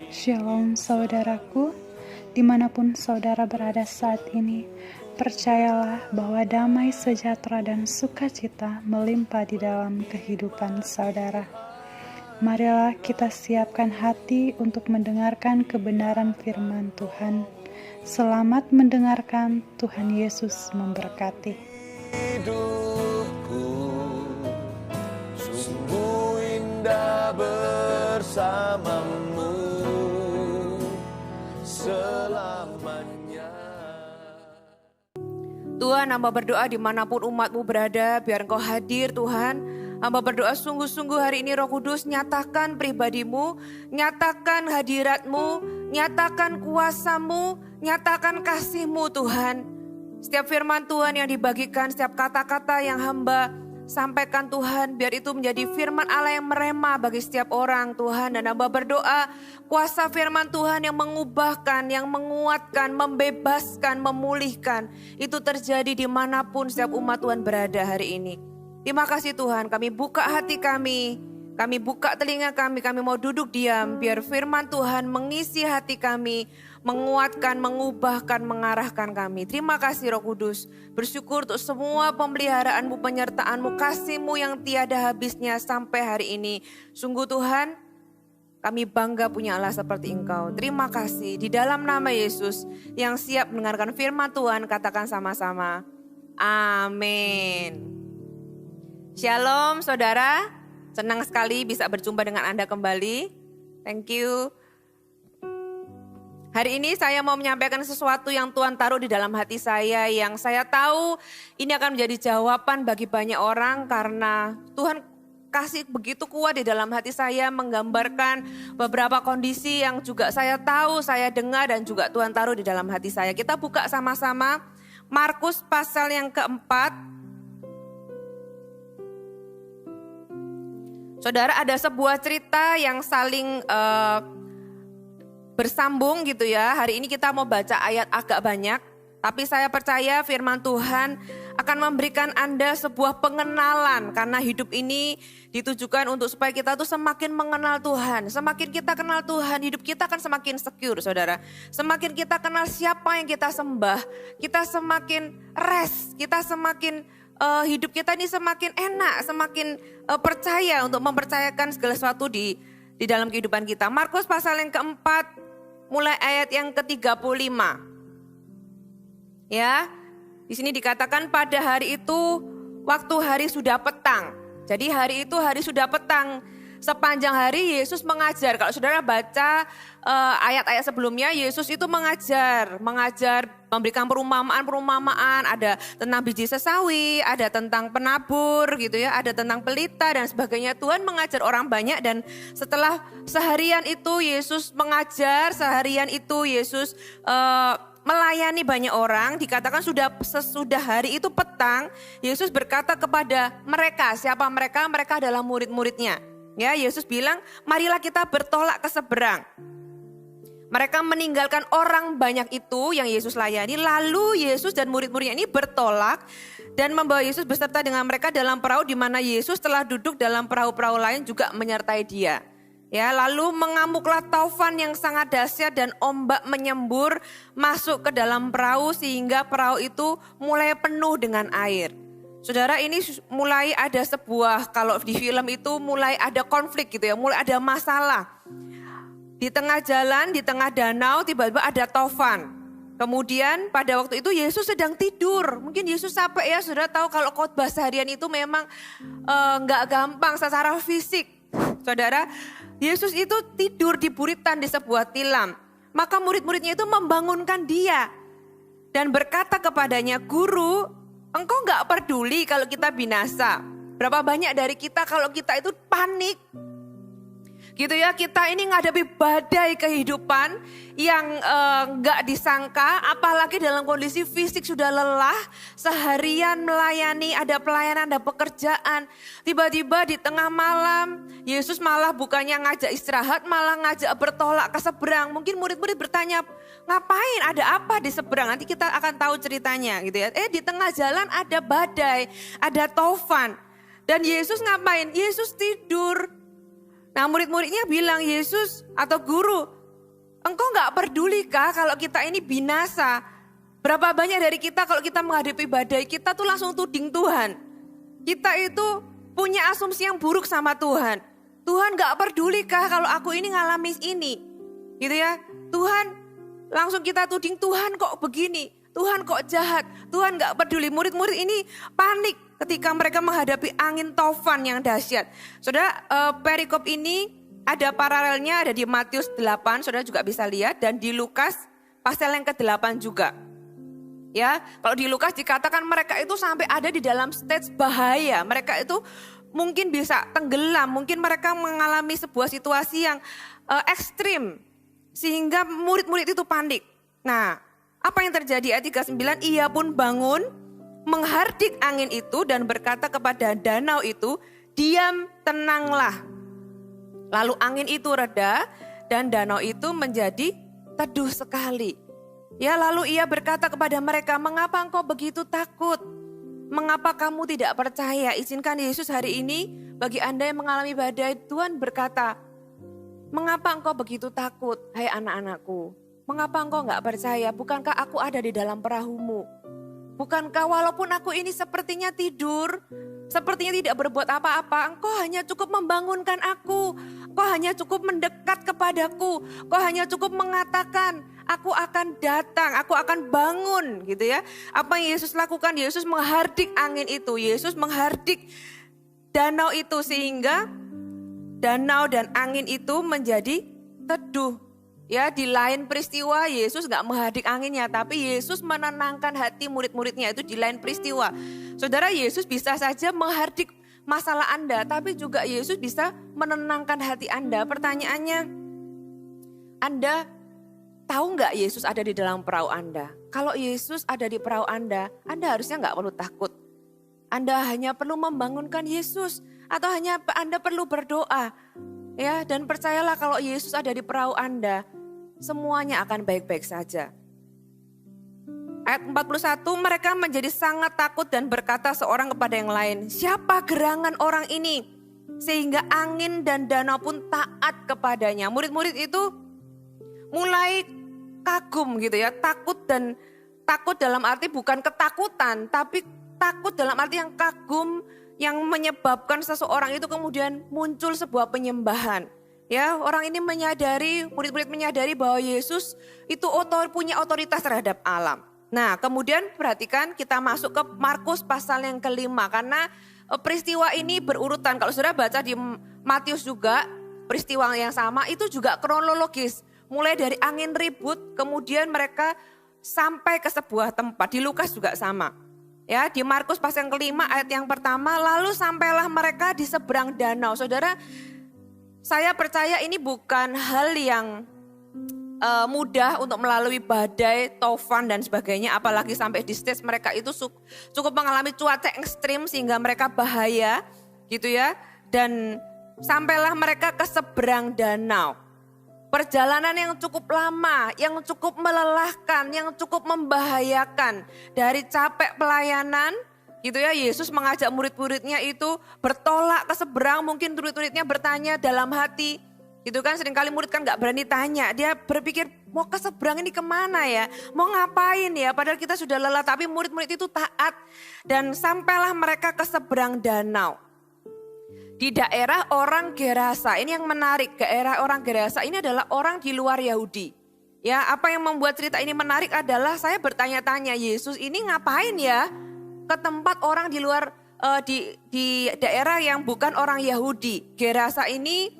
Shalom saudaraku, dimanapun saudara berada saat ini, percayalah bahwa damai sejahtera dan sukacita melimpah di dalam kehidupan saudara. Marilah kita siapkan hati untuk mendengarkan kebenaran firman Tuhan. Selamat mendengarkan, Tuhan Yesus memberkati. Hidupku sungguh indah bersamamu selamanya. Tuhan, hamba berdoa dimanapun umat-Mu berada, biar Engkau hadir Tuhan. Hamba berdoa sungguh-sungguh hari ini Roh Kudus nyatakan pribadi-Mu, nyatakan hadirat-Mu, nyatakan kuasa-Mu, nyatakan kasih-Mu Tuhan. Setiap firman Tuhan yang dibagikan, setiap kata-kata yang hamba sampaikan Tuhan, biar itu menjadi firman Allah yang merema bagi setiap orang Tuhan. Dan hamba berdoa kuasa firman Tuhan yang mengubahkan, yang menguatkan, membebaskan, memulihkan, itu terjadi dimanapun setiap umat Tuhan berada hari ini. Terima kasih Tuhan, kami buka hati kami buka telinga kami mau duduk diam, biar firman Tuhan mengisi hati kami, menguatkan, mengubahkan, mengarahkan kami. Terima kasih Roh Kudus, bersyukur untuk semua pemeliharaan-Mu, penyertaan-Mu, kasih-Mu yang tiada habisnya sampai hari ini. Sungguh Tuhan, kami bangga punya Allah seperti Engkau. Terima kasih, di dalam nama Yesus yang siap mendengarkan firman Tuhan, katakan sama-sama, amin. Shalom saudara, senang sekali bisa berjumpa dengan Anda kembali. Thank you. Hari ini saya mau menyampaikan sesuatu yang Tuhan taruh di dalam hati saya, yang saya tahu ini akan menjadi jawaban bagi banyak orang karena Tuhan kasih begitu kuat di dalam hati saya, menggambarkan beberapa kondisi yang juga saya tahu, saya dengar dan juga Tuhan taruh di dalam hati saya. Kita buka sama-sama Markus pasal yang keempat. Saudara, ada sebuah cerita yang saling bersambung gitu ya. Hari ini kita mau baca ayat agak banyak, tapi saya percaya firman Tuhan akan memberikan Anda sebuah pengenalan, karena hidup ini ditujukan untuk supaya kita tuh semakin mengenal Tuhan. Semakin kita kenal Tuhan, hidup kita akan semakin secure saudara. Semakin kita kenal siapa yang kita sembah, kita semakin rest, kita semakin hidup kita ini semakin enak, semakin percaya untuk mempercayakan segala sesuatu di dalam kehidupan kita. Markus pasal yang keempat, mulai ayat yang ke-35. Ya, di sini dikatakan pada hari itu waktu hari sudah petang. Jadi hari itu hari sudah petang. Sepanjang hari Yesus mengajar. Kalau saudara baca ayat-ayat sebelumnya, Yesus itu mengajar, memberikan perumpamaan, ada tentang biji sesawi, ada tentang penabur gitu ya, ada tentang pelita dan sebagainya. Tuhan mengajar orang banyak, dan setelah seharian itu Yesus mengajar, seharian itu Yesus melayani banyak orang. Dikatakan sesudah hari itu petang, Yesus berkata kepada mereka, siapa mereka? Mereka adalah murid-muridnya. Ya, Yesus bilang, marilah kita bertolak ke seberang. Mereka meninggalkan orang banyak itu yang Yesus layani. Lalu Yesus dan murid-muridnya ini bertolak dan membawa Yesus beserta dengan mereka dalam perahu, di mana Yesus telah duduk dalam perahu-perahu lain juga menyertai dia. Ya, lalu mengamuklah taufan yang sangat dahsyat dan ombak menyembur masuk ke dalam perahu sehingga perahu itu mulai penuh dengan air. Saudara, ini mulai ada sebuah, kalau di film itu mulai ada konflik gitu ya, mulai ada masalah. Di tengah jalan, di tengah danau tiba-tiba ada taufan. Kemudian pada waktu itu Yesus sedang tidur. Mungkin Yesus capek ya, saudara tahu kalau khotbah seharian itu memang gak gampang secara fisik. Saudara, Yesus itu tidur di buritan di sebuah tilam. Maka murid-muridnya itu membangunkan dia dan berkata kepadanya, Guru, Engkau gak peduli kalau kita binasa. Berapa banyak dari kita kalau kita itu panik. Gitu ya, kita ini menghadapi badai kehidupan yang gak disangka. Apalagi dalam kondisi fisik sudah lelah. Seharian melayani, ada pelayanan, ada pekerjaan. Tiba-tiba di tengah malam, Yesus malah bukannya ngajak istirahat, malah ngajak bertolak ke seberang. Mungkin murid-murid bertanya, ngapain, ada apa di seberang? Nanti kita akan tahu ceritanya gitu ya. Di tengah jalan ada badai, ada taufan. Dan Yesus ngapain? Yesus tidur. Nah, murid-muridnya bilang, Yesus atau Guru, Engkau gak pedulikah kalau kita ini binasa? Berapa banyak dari kita kalau kita menghadapi badai, kita tuh langsung tuding Tuhan. Kita itu punya asumsi yang buruk sama Tuhan. Tuhan gak pedulikah kalau aku ini ngalami ini? Gitu ya. Tuhan langsung kita tuding, Tuhan kok begini? Tuhan kok jahat? Tuhan gak peduli. Murid-murid ini panik ketika mereka menghadapi angin taufan yang dahsyat. Saudara, perikop ini ada paralelnya, ada di Matius 8, saudara juga bisa lihat. Dan di Lukas pasal yang ke-8 juga. Ya, kalau di Lukas dikatakan mereka itu sampai ada di dalam stage bahaya. Mereka itu mungkin bisa tenggelam, mungkin mereka mengalami sebuah situasi yang ekstrim. Sehingga murid-murid itu panik. Nah, apa yang terjadi? Ayat 39, ia pun bangun, menghardik angin itu dan berkata kepada danau itu, diam, tenanglah. Lalu angin itu reda dan danau itu menjadi teduh sekali. Ya, lalu ia berkata kepada mereka, mengapa engkau begitu takut? Mengapa kamu tidak percaya? Izinkan Yesus hari ini bagi Anda yang mengalami badai, Tuhan berkata, mengapa engkau begitu takut, hai anak-anakku? Mengapa engkau gak percaya? Bukankah aku ada di dalam perahumu? Bukankah walaupun aku ini sepertinya tidur, sepertinya tidak berbuat apa-apa, engkau hanya cukup membangunkan aku. Engkau hanya cukup mendekat kepadaku. Engkau hanya cukup mengatakan, aku akan datang, aku akan bangun gitu ya. Apa yang Yesus lakukan? Yesus menghardik angin itu. Yesus menghardik danau itu sehingga danau dan angin itu menjadi teduh. Ya, di lain peristiwa Yesus gak menghardik anginnya, tapi Yesus menenangkan hati murid-muridnya, itu di lain peristiwa. Saudara, Yesus bisa saja menghardik masalah Anda, tapi juga Yesus bisa menenangkan hati Anda. Pertanyaannya, Anda tahu gak Yesus ada di dalam perahu Anda? Kalau Yesus ada di perahu Anda harusnya gak perlu takut. Anda hanya perlu membangunkan Yesus, atau hanya Anda perlu berdoa. Ya, dan percayalah kalau Yesus ada di perahu Anda, semuanya akan baik-baik saja. Ayat 41, mereka menjadi sangat takut dan berkata seorang kepada yang lain, siapa gerangan orang ini? Sehingga angin dan danau pun taat kepadanya. Murid-murid itu mulai kagum gitu ya, takut dalam arti bukan ketakutan, tapi takut dalam arti yang kagum, yang menyebabkan seseorang itu kemudian muncul sebuah penyembahan. Ya, orang ini menyadari, murid-murid menyadari bahwa Yesus itu punya otoritas terhadap alam. Nah, kemudian perhatikan kita masuk ke Markus pasal yang ke-5 karena peristiwa ini berurutan. Kalau saudara baca di Matius juga peristiwa yang sama itu juga kronologis. Mulai dari angin ribut, kemudian mereka sampai ke sebuah tempat. Di Lukas juga sama. Ya, di Markus pasal yang ke-5 ayat yang pertama, lalu sampailah mereka di seberang danau. Saudara, saya percaya ini bukan hal yang mudah untuk melalui badai, taufan dan sebagainya. Apalagi sampai di stage mereka itu cukup mengalami cuaca ekstrim sehingga mereka bahaya gitu ya. Dan sampailah mereka ke seberang danau. Perjalanan yang cukup lama, yang cukup melelahkan, yang cukup membahayakan. Dari capek pelayanan gitu ya, Yesus mengajak murid-muridnya itu bertolak ke seberang. Mungkin murid-muridnya bertanya dalam hati gitu kan, seringkali murid kan gak berani tanya. Dia berpikir mau ke seberang ini kemana ya, mau ngapain ya, padahal kita sudah lelah. Tapi murid-murid itu taat dan sampailah mereka ke seberang danau. Di daerah orang Gerasa, ini yang menarik, daerah orang Gerasa ini adalah orang di luar Yahudi. Ya, apa yang membuat cerita ini menarik adalah saya bertanya-tanya, Yesus ini ngapain ya ke tempat orang di luar, di daerah yang bukan orang Yahudi. Gerasa ini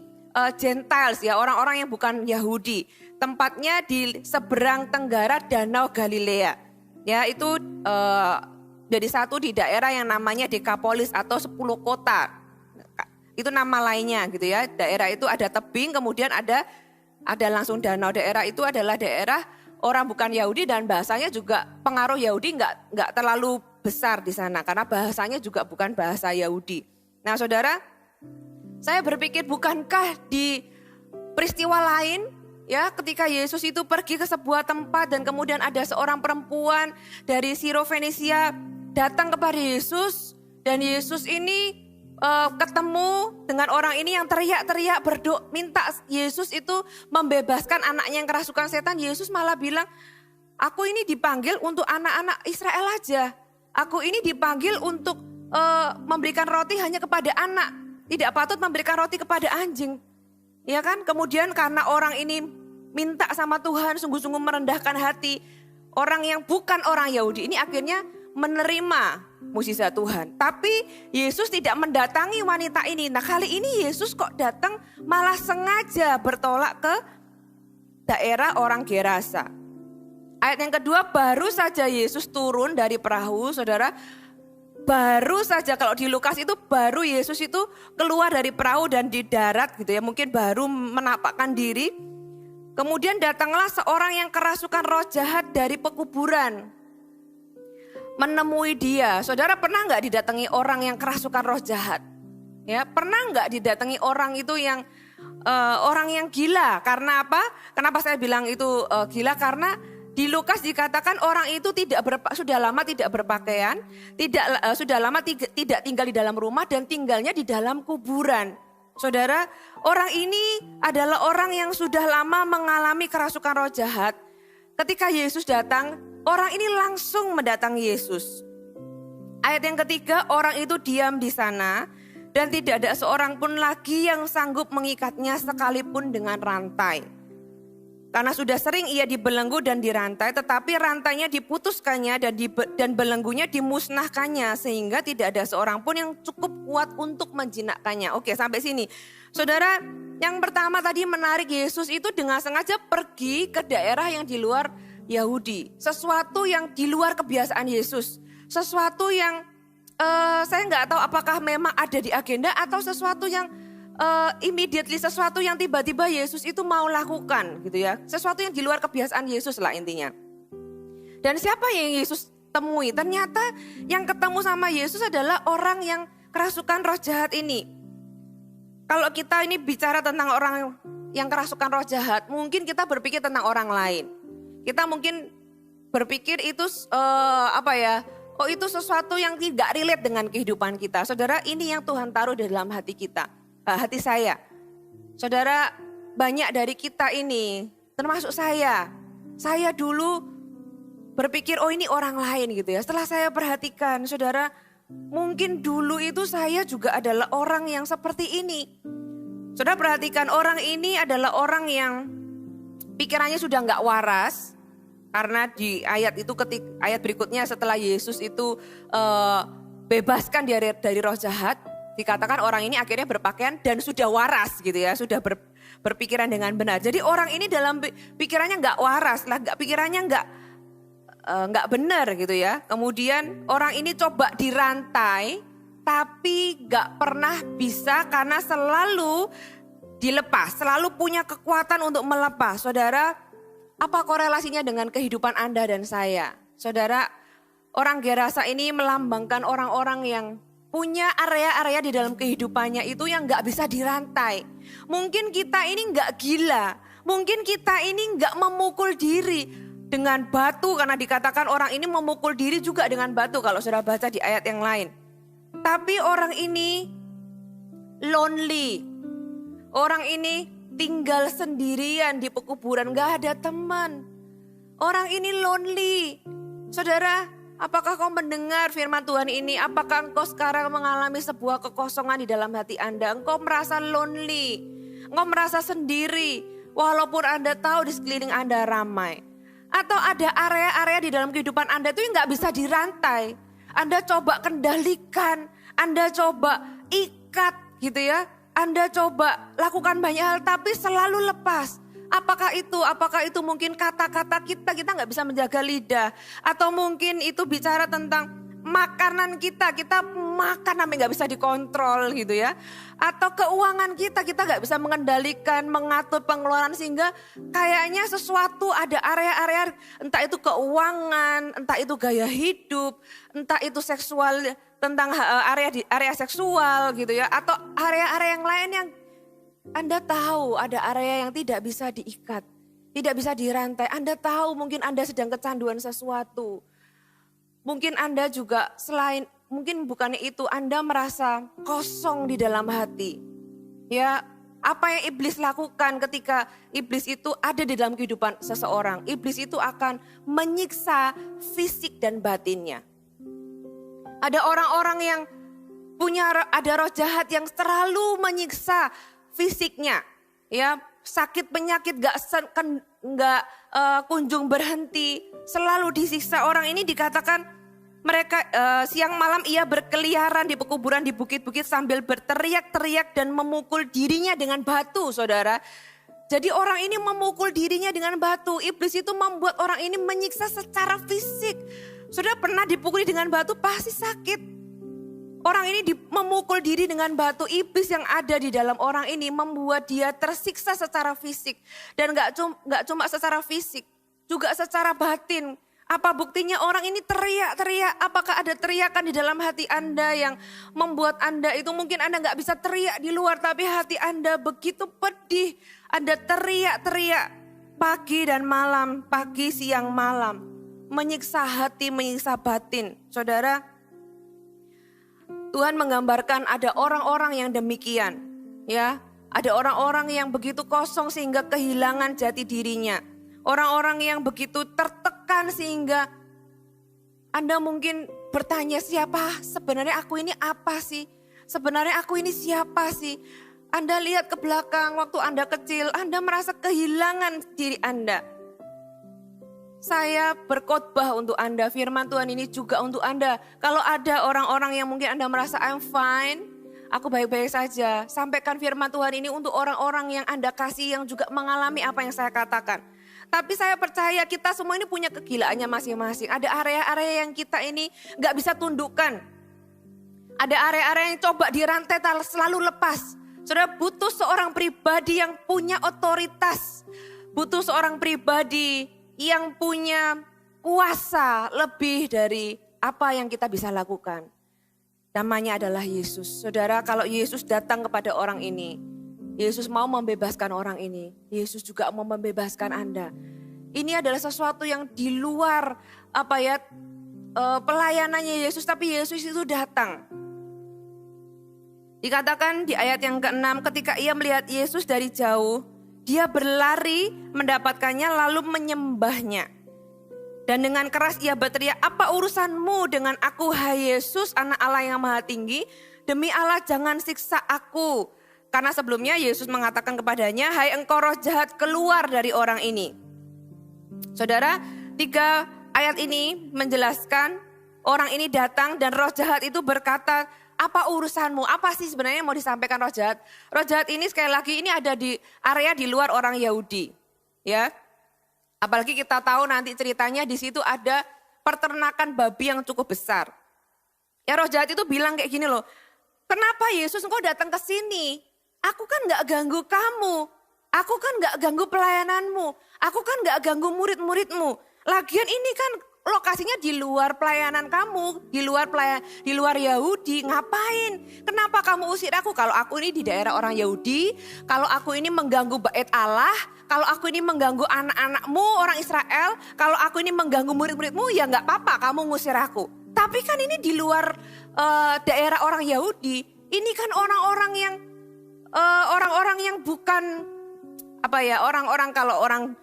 Gentiles ya, orang-orang yang bukan Yahudi. Tempatnya di seberang tenggara Danau Galilea. Ya, itu jadi satu di daerah yang namanya Dekapolis atau 10 kota. Itu nama lainnya gitu ya. Daerah itu ada tebing, kemudian ada langsung danau. Daerah itu adalah daerah orang bukan Yahudi dan bahasanya juga pengaruh Yahudi nggak terlalu besar di sana karena bahasanya juga bukan bahasa Yahudi. Nah, saudara, saya berpikir bukankah di peristiwa lain ya ketika Yesus itu pergi ke sebuah tempat dan kemudian ada seorang perempuan dari Sirofenisia datang kepada Yesus dan Yesus ini ketemu dengan orang ini yang teriak-teriak berdoa minta Yesus itu membebaskan anaknya yang kerasukan setan, Yesus malah bilang, aku ini dipanggil untuk anak-anak Israel aja. Aku ini dipanggil untuk memberikan roti hanya kepada anak. Tidak patut memberikan roti kepada anjing. Ya kan? Kemudian karena orang ini minta sama Tuhan, sungguh-sungguh merendahkan hati. Orang yang bukan orang Yahudi ini akhirnya menerima mukjizat Tuhan. Tapi Yesus tidak mendatangi wanita ini. Nah kali ini Yesus kok datang malah sengaja bertolak ke daerah orang Gerasa. Ayat yang kedua, baru saja Yesus turun dari perahu, saudara. Baru saja, kalau di Lukas itu baru Yesus itu keluar dari perahu dan di darat gitu ya. Mungkin baru menampakkan diri. Kemudian datanglah seorang yang kerasukan roh jahat dari pekuburan. Menemui dia. Saudara pernah nggak didatangi orang yang kerasukan roh jahat? Ya, pernah nggak didatangi orang itu yang orang yang gila? Karena apa? Kenapa saya bilang itu gila? Karena di Lukas dikatakan orang itu sudah lama tidak berpakaian, sudah lama tidak tinggal di dalam rumah dan tinggalnya di dalam kuburan. Saudara, orang ini adalah orang yang sudah lama mengalami kerasukan roh jahat. Ketika Yesus datang, orang ini langsung mendatangi Yesus. Ayat yang ketiga, orang itu diam di sana dan tidak ada seorang pun lagi yang sanggup mengikatnya sekalipun dengan rantai. Karena sudah sering ia dibelenggu dan dirantai, tetapi rantainya diputuskannya dan belenggunya dimusnahkannya sehingga tidak ada seorang pun yang cukup kuat untuk menjinakkannya. Oke, sampai sini. Saudara, yang pertama tadi menarik, Yesus itu dengan sengaja pergi ke daerah yang di luar Yahudi. Sesuatu yang di luar kebiasaan Yesus. Sesuatu yang saya nggak tahu apakah memang ada di agenda atau sesuatu yang immediately, sesuatu yang tiba-tiba Yesus itu mau lakukan gitu ya. Sesuatu yang di luar kebiasaan Yesus lah intinya. Dan siapa yang Yesus temui? Ternyata yang ketemu sama Yesus adalah orang yang kerasukan roh jahat ini. Kalau kita ini bicara tentang orang yang kerasukan roh jahat, mungkin kita berpikir tentang orang lain. Kita mungkin berpikir itu itu sesuatu yang tidak relate dengan kehidupan kita. Saudara, ini yang Tuhan taruh di dalam hati kita, hati saya. Saudara, banyak dari kita ini, termasuk saya dulu berpikir ini orang lain gitu ya. Setelah saya perhatikan, saudara, mungkin dulu itu saya juga adalah orang yang seperti ini. Saudara perhatikan, orang ini adalah orang yang pikirannya sudah nggak waras. Karena di ayat itu ayat berikutnya setelah Yesus itu bebaskan dari roh jahat, dikatakan orang ini akhirnya berpakaian dan sudah waras gitu ya, sudah berpikiran dengan benar. Jadi orang ini dalam pikirannya nggak waras lah, pikirannya nggak benar gitu ya. Kemudian orang ini coba dirantai, tapi nggak pernah bisa karena selalu dilepas, selalu punya kekuatan untuk melepas. Saudara, apa korelasinya dengan kehidupan Anda dan saya? Saudara, orang Gerasa ini melambangkan orang-orang yang punya area-area di dalam kehidupannya itu yang gak bisa dirantai. Mungkin kita ini gak gila, mungkin kita ini gak memukul diri dengan batu. Karena dikatakan orang ini memukul diri juga dengan batu kalau sudah baca di ayat yang lain. Tapi orang ini lonely, orang ini tinggal sendirian di pekuburan, gak ada teman. Orang ini lonely. Saudara, apakah kau mendengar firman Tuhan ini? Apakah engkau sekarang mengalami sebuah kekosongan di dalam hati Anda? Engkau merasa lonely, engkau merasa sendiri, walaupun Anda tahu di sekeliling Anda ramai. Atau ada area-area di dalam kehidupan Anda itu yang gak bisa dirantai. Anda coba kendalikan, Anda coba ikat gitu ya. Anda coba lakukan banyak hal tapi selalu lepas. Apakah itu mungkin kata-kata kita nggak bisa menjaga lidah. Atau mungkin itu bicara tentang makanan kita makan sampai nggak bisa dikontrol gitu ya. Atau keuangan kita nggak bisa mengendalikan, mengatur pengeluaran sehingga kayaknya sesuatu ada area-area, entah itu keuangan, entah itu gaya hidup, entah itu seksual, tentang area seksual gitu ya, atau area-area yang lain yang Anda tahu ada area yang tidak bisa diikat, tidak bisa dirantai. Anda tahu mungkin Anda sedang kecanduan sesuatu. Mungkin Anda juga selain mungkin bukannya itu, Anda merasa kosong di dalam hati. Ya, apa yang iblis lakukan ketika iblis itu ada di dalam kehidupan seseorang? Iblis itu akan menyiksa fisik dan batinnya. Ada orang-orang yang ada roh jahat yang terlalu menyiksa fisiknya. Ya, sakit penyakit gak kunjung berhenti, selalu disiksa. Orang ini dikatakan mereka siang malam ia berkeliaran di pekuburan di bukit-bukit sambil berteriak-teriak dan memukul dirinya dengan batu, saudara. Jadi orang ini memukul dirinya dengan batu. Iblis itu membuat orang ini menyiksa secara fisik. Saudara pernah dipukuli dengan batu pasti sakit. Orang ini memukul diri dengan batu. Iblis yang ada di dalam orang ini membuat dia tersiksa secara fisik. Dan gak cuma secara fisik, juga secara batin. Apa buktinya orang ini teriak-teriak? Apakah ada teriakan di dalam hati Anda yang membuat Anda itu mungkin Anda gak bisa teriak di luar, tapi hati Anda begitu pedih. Anda teriak-teriak pagi dan malam, pagi siang malam. Menyiksa hati, menyiksa batin. Saudara, Tuhan menggambarkan ada orang-orang yang demikian. Ya, ada orang-orang yang begitu kosong sehingga kehilangan jati dirinya. Orang-orang yang begitu tertekan sehingga Anda mungkin bertanya, siapa sebenarnya aku ini apa sih? Sebenarnya aku ini siapa sih? Anda lihat ke belakang waktu Anda kecil, Anda merasa kehilangan diri Anda. Saya berkhotbah untuk Anda, firman Tuhan ini juga untuk Anda. Kalau ada orang-orang yang mungkin Anda merasa I'm fine, aku baik-baik saja. Sampaikan firman Tuhan ini untuk orang-orang yang Anda kasih yang juga mengalami apa yang saya katakan. Tapi saya percaya kita semua ini punya kegilaannya masing-masing. Ada area-area yang kita ini gak bisa tundukkan. Ada area-area yang coba dirantai selalu lepas. Saudara butuh seorang pribadi yang punya otoritas. Butuh seorang pribadi yang punya kuasa lebih dari apa yang kita bisa lakukan. Namanya adalah Yesus. Saudara, kalau Yesus datang kepada orang ini, Yesus mau membebaskan orang ini. Yesus juga mau membebaskan Anda. Ini adalah sesuatu yang di luar pelayanannya Yesus, tapi Yesus itu datang. Dikatakan di ayat yang ke-6, ketika ia melihat Yesus dari jauh, dia berlari mendapatkannya lalu menyembahnya. Dan dengan keras ia berteriak, apa urusanmu dengan aku, hai Yesus, anak Allah yang maha tinggi? Demi Allah jangan siksa aku. Karena sebelumnya Yesus mengatakan kepadanya, hai engkau roh jahat, keluar dari orang ini. Saudara, 3 ayat ini menjelaskan orang ini datang dan roh jahat itu berkata, apa urusanmu? Apa sih sebenarnya mau disampaikan roh jahat? Roh jahat ini sekali lagi ini ada di area di luar orang Yahudi. Ya. Apalagi kita tahu nanti ceritanya di situ ada peternakan babi yang cukup besar. Ya roh jahat itu bilang kayak gini loh. Kenapa Yesus engkau datang ke sini? Aku kan gak ganggu kamu. Aku kan gak ganggu pelayananmu. Aku kan gak ganggu murid-muridmu. Lagian ini kan lokasinya di luar pelayanan kamu, di luar Yahudi. Ngapain? Kenapa kamu usir aku? Kalau aku ini di daerah orang Yahudi, kalau aku ini mengganggu bait Allah, kalau aku ini mengganggu anak-anakmu orang Israel, kalau aku ini mengganggu murid-muridmu, ya nggak apa-apa kamu ngusir aku. Tapi kan ini di luar daerah orang Yahudi. Ini kan orang-orang yang bukan orang-orang kalau orang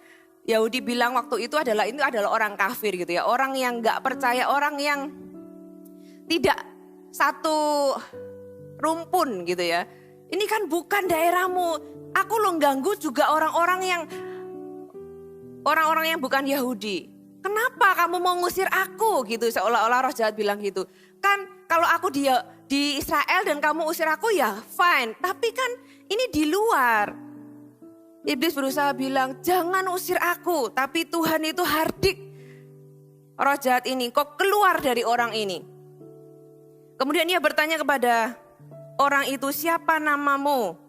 Yahudi bilang waktu itu adalah orang kafir gitu ya. Orang yang gak percaya, orang yang tidak satu rumpun gitu ya. Ini kan bukan daerahmu. Aku lo ganggu juga orang-orang yang bukan Yahudi. Kenapa kamu mau ngusir aku gitu, seolah-olah roh jahat bilang gitu. Kan kalau aku di Israel dan kamu usir aku ya fine. Tapi kan ini di luar. Iblis berusaha bilang, jangan usir aku. Tapi Tuhan itu hardik roh jahat ini, kok keluar dari orang ini. Kemudian ia bertanya kepada orang itu, siapa namamu?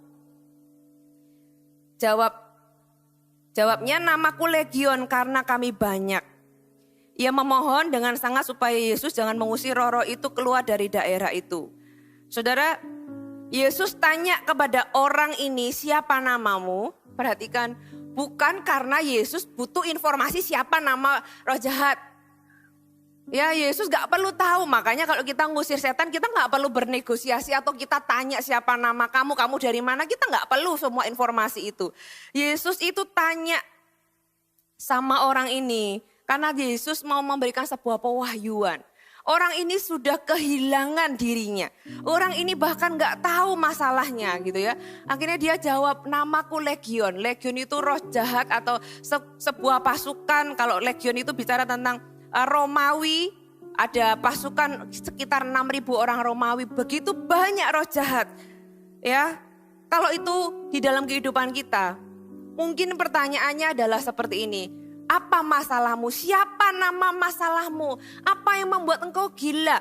Jawabnya, namaku Legion karena kami banyak. Ia memohon dengan sangat supaya Yesus jangan mengusir roh-roh itu keluar dari daerah itu. Saudara, Yesus tanya kepada orang ini, siapa namamu? Perhatikan, bukan karena Yesus butuh informasi siapa nama roh jahat. Ya Yesus gak perlu tahu, makanya kalau kita ngusir setan kita gak perlu bernegosiasi atau kita tanya siapa nama kamu dari mana, kita gak perlu semua informasi itu. Yesus itu tanya sama orang ini karena Yesus mau memberikan sebuah pewahyuan. Orang ini sudah kehilangan dirinya, orang ini bahkan gak tahu masalahnya gitu ya. Akhirnya dia jawab, namaku Legion. Legion itu roh jahat atau sebuah pasukan, kalau Legion itu bicara tentang Romawi, ada pasukan sekitar 6.000 orang Romawi, begitu banyak roh jahat. Ya, kalau itu di dalam kehidupan kita, mungkin pertanyaannya adalah seperti ini. Apa masalahmu? Siapa nama masalahmu? Apa yang membuat engkau gila?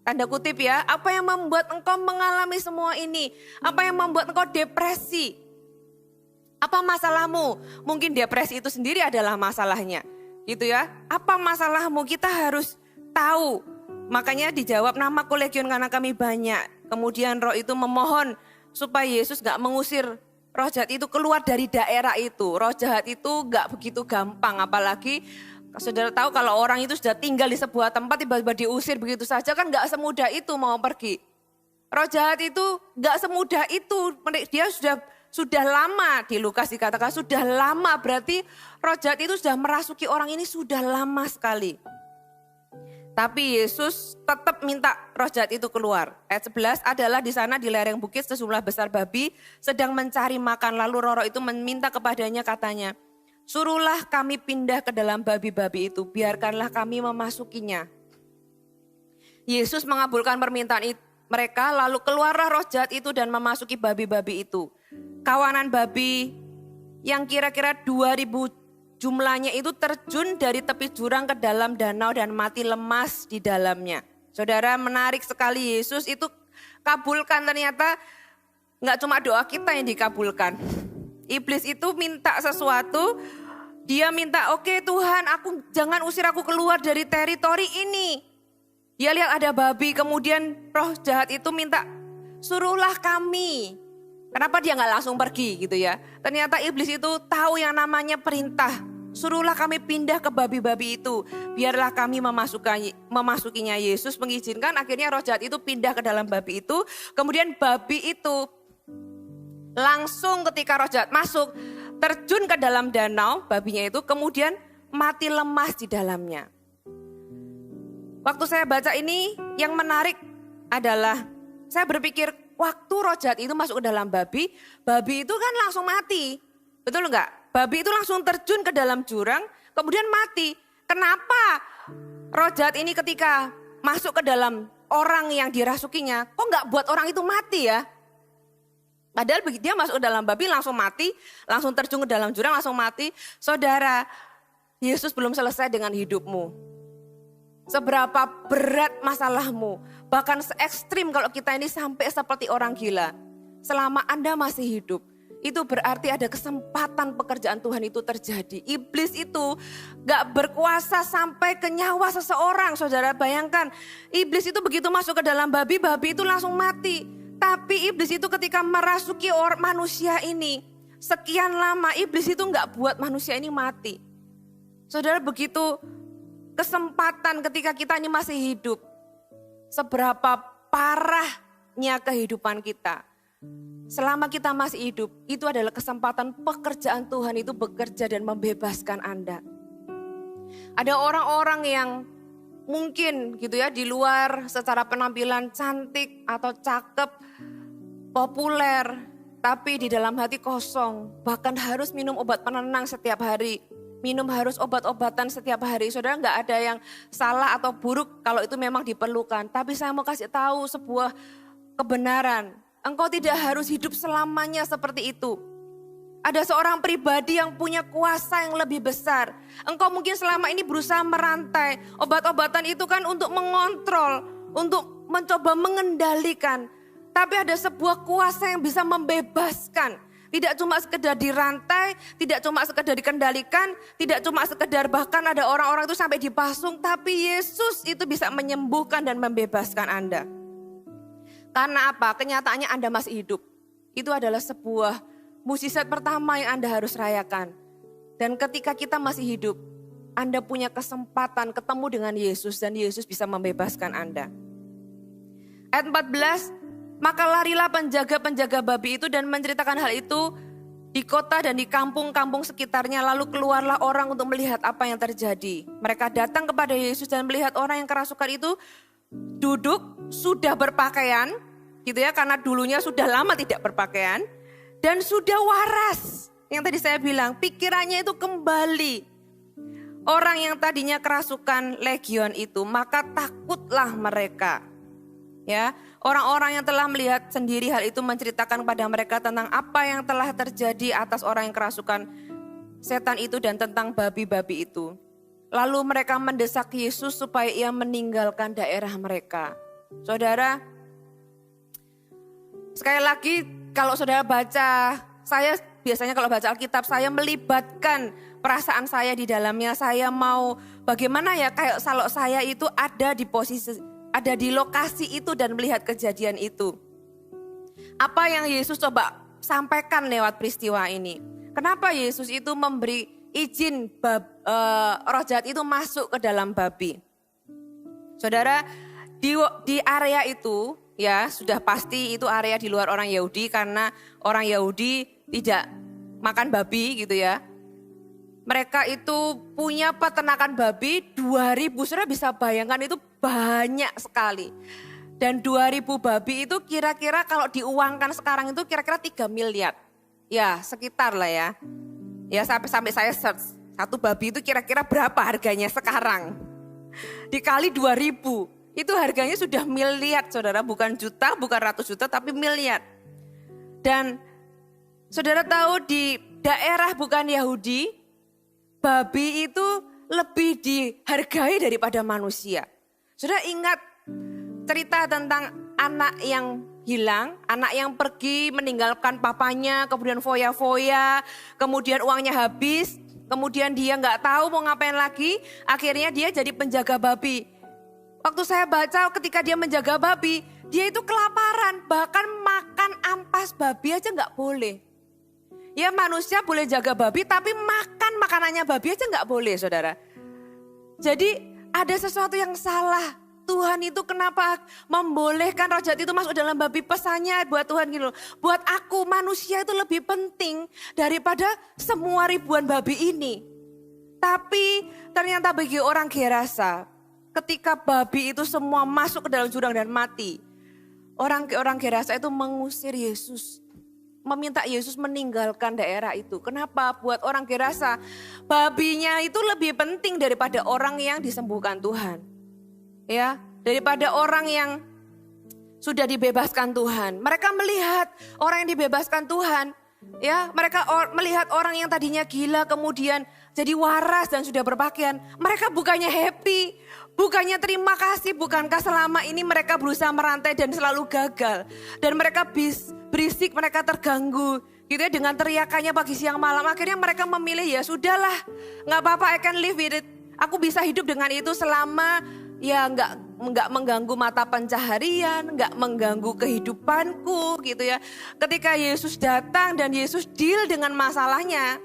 Tanda kutip ya, apa yang membuat engkau mengalami semua ini? Apa yang membuat engkau depresi? Apa masalahmu? Mungkin depresi itu sendiri adalah masalahnya. Gitu ya, apa masalahmu? Kita harus tahu. Makanya dijawab, namaku Legion karena kami banyak. Kemudian roh itu memohon supaya Yesus gak mengusir roh jahat itu keluar dari daerah itu. Roh jahat itu gak begitu gampang, apalagi saudara tahu kalau orang itu sudah tinggal di sebuah tempat tiba-tiba diusir begitu saja kan gak semudah itu mau pergi. Roh jahat itu gak semudah itu, dia sudah lama, di Lukas dikatakan sudah lama, berarti roh jahat itu sudah merasuki orang ini sudah lama sekali. Tapi Yesus tetap minta roh jahat itu keluar. Ayat 11 adalah di sana di lereng bukit sejumlah besar babi sedang mencari makan. Lalu roh itu meminta kepadanya katanya, suruhlah kami pindah ke dalam babi-babi itu, biarkanlah kami memasukinya. Yesus mengabulkan permintaan mereka, lalu keluarlah roh jahat itu dan memasuki babi-babi itu. Kawanan babi yang kira-kira 2.000 jumlahnya itu terjun dari tepi jurang ke dalam danau dan mati lemas di dalamnya. Saudara, menarik sekali, Yesus itu kabulkan, ternyata gak cuma doa kita yang dikabulkan. Iblis itu minta sesuatu, dia minta oke Tuhan, jangan usir aku keluar dari teritori ini. Dia lihat ada babi, kemudian roh jahat itu minta suruhlah kami. Kenapa dia gak langsung pergi gitu ya? Ternyata iblis itu tahu yang namanya perintah. Suruhlah kami pindah ke babi-babi itu. Biarlah kami memasukinya. Yesus mengizinkan, akhirnya roh jahat itu pindah ke dalam babi itu. Kemudian babi itu langsung ketika roh jahat masuk, terjun ke dalam danau babinya itu, kemudian mati lemas di dalamnya. Waktu saya baca ini yang menarik adalah saya berpikir, waktu roh jahat itu masuk ke dalam babi itu kan langsung mati. Betul enggak? Babi itu langsung terjun ke dalam jurang, kemudian mati. Kenapa roh jahat ini ketika masuk ke dalam orang yang dirasukinya, kok enggak buat orang itu mati ya? Padahal begitu dia masuk ke dalam babi langsung mati, langsung terjun ke dalam jurang langsung mati. Saudara, Yesus belum selesai dengan hidupmu. Seberapa berat masalahmu, bahkan se-ekstrim kalau kita ini sampai seperti orang gila. Selama Anda masih hidup, itu berarti ada kesempatan pekerjaan Tuhan itu terjadi. Iblis itu gak berkuasa sampai ke nyawa seseorang. Saudara bayangkan, iblis itu begitu masuk ke dalam babi itu langsung mati. Tapi iblis itu ketika merasuki manusia ini, sekian lama iblis itu gak buat manusia ini mati. Saudara, begitu kesempatan ketika kita ini masih hidup, seberapa parahnya kehidupan kita. Selama kita masih hidup, itu adalah kesempatan pekerjaan Tuhan itu bekerja dan membebaskan Anda. Ada orang-orang yang mungkin gitu ya, di luar secara penampilan cantik atau cakep, populer, tapi di dalam hati kosong, bahkan harus minum obat penenang setiap hari. Minum harus obat-obatan setiap hari. Saudara, gak ada yang salah atau buruk kalau itu memang diperlukan. Tapi saya mau kasih tahu sebuah kebenaran. Engkau tidak harus hidup selamanya seperti itu. Ada seorang pribadi yang punya kuasa yang lebih besar. Engkau mungkin selama ini berusaha merantai. Obat-obatan itu kan untuk mengontrol, untuk mencoba mengendalikan. Tapi ada sebuah kuasa yang bisa membebaskan. Tidak cuma sekedar dirantai, tidak cuma sekedar dikendalikan, tidak cuma sekedar bahkan ada orang-orang itu sampai dipasung, tapi Yesus itu bisa menyembuhkan dan membebaskan Anda. Karena apa? Kenyataannya Anda masih hidup. Itu adalah sebuah mukjizat pertama yang Anda harus rayakan. Dan ketika kita masih hidup, Anda punya kesempatan ketemu dengan Yesus dan Yesus bisa membebaskan Anda. Ayat 14, maka larilah penjaga-penjaga babi itu dan menceritakan hal itu di kota dan di kampung-kampung sekitarnya. Lalu keluarlah orang untuk melihat apa yang terjadi. Mereka datang kepada Yesus dan melihat orang yang kerasukan itu duduk, sudah berpakaian, gitu ya, karena dulunya sudah lama tidak berpakaian. Dan sudah waras, yang tadi saya bilang, pikirannya itu kembali. Orang yang tadinya kerasukan legion itu, maka takutlah mereka. Ya, orang-orang yang telah melihat sendiri hal itu menceritakan kepada mereka tentang apa yang telah terjadi atas orang yang kerasukan setan itu dan tentang babi-babi itu. Lalu mereka mendesak Yesus supaya ia meninggalkan daerah mereka. Saudara, sekali lagi kalau saudara baca, saya biasanya kalau baca Alkitab saya melibatkan perasaan saya di dalamnya. Saya mau bagaimana ya kayak kalau saya itu ada di posisi, ada di lokasi itu dan melihat kejadian itu. Apa yang Yesus coba sampaikan lewat peristiwa ini? Kenapa Yesus itu memberi izin roh jahat itu masuk ke dalam babi? Saudara, di area itu ya sudah pasti itu area di luar orang Yahudi karena orang Yahudi tidak makan babi gitu ya. Mereka itu punya peternakan babi 2.000, saudara bisa bayangkan itu banyak sekali. Dan 2.000 babi itu kira-kira kalau diuangkan sekarang itu kira-kira 3 miliar. Ya sekitar lah ya. Ya sampai saya search, satu babi itu kira-kira berapa harganya sekarang. Dikali 2.000, itu harganya sudah miliar saudara, bukan juta, bukan ratus juta tapi miliar. Dan saudara tahu di daerah bukan Yahudi, babi itu lebih dihargai daripada manusia. Sudah ingat cerita tentang anak yang hilang, anak yang pergi meninggalkan papanya, kemudian foya-foya, kemudian uangnya habis, kemudian dia nggak tahu mau ngapain lagi, akhirnya dia jadi penjaga babi. Waktu saya baca ketika dia menjaga babi, dia itu kelaparan, bahkan makan ampas babi aja nggak boleh. Ya manusia boleh jaga babi tapi makan makanannya babi aja nggak boleh saudara. Jadi ada sesuatu yang salah. Tuhan itu kenapa membolehkan roh jahat itu masuk dalam babi? Pesannya buat Tuhan gitu loh. Buat aku manusia itu lebih penting daripada semua ribuan babi ini. Tapi ternyata bagi orang Gerasa ketika babi itu semua masuk ke dalam jurang dan mati. Orang Gerasa itu mengusir Yesus. Meminta Yesus meninggalkan daerah itu. Kenapa? Buat orang Gerasa, babinya itu lebih penting daripada orang yang disembuhkan Tuhan. Ya, daripada orang yang sudah dibebaskan Tuhan. Mereka melihat orang yang dibebaskan Tuhan. Ya, mereka melihat orang yang tadinya gila kemudian jadi waras dan sudah berpakaian. Mereka bukannya happy, bukannya terima kasih, bukankah selama ini mereka berusaha merantai dan selalu gagal. Dan mereka berisik, mereka terganggu gitu ya dengan teriakannya pagi siang malam. Akhirnya mereka memilih ya sudahlah, nggak apa-apa, I can live with it. Aku bisa hidup dengan itu selama ya nggak mengganggu mata pencaharian, nggak mengganggu kehidupanku gitu ya. Ketika Yesus datang dan Yesus deal dengan masalahnya,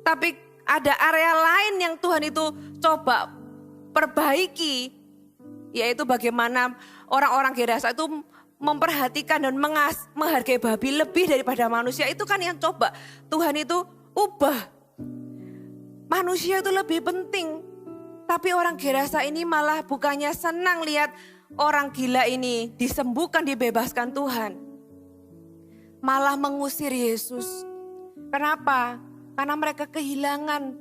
tapi ada area lain yang Tuhan itu coba perbaiki, yaitu bagaimana orang-orang Gerasa itu memperhatikan dan menghargai babi lebih daripada manusia. Itu kan yang coba Tuhan itu ubah. Manusia itu lebih penting. Tapi orang Gerasa ini malah bukannya senang lihat orang gila ini disembuhkan, dibebaskan Tuhan. Malah mengusir Yesus. Kenapa? Karena mereka kehilangan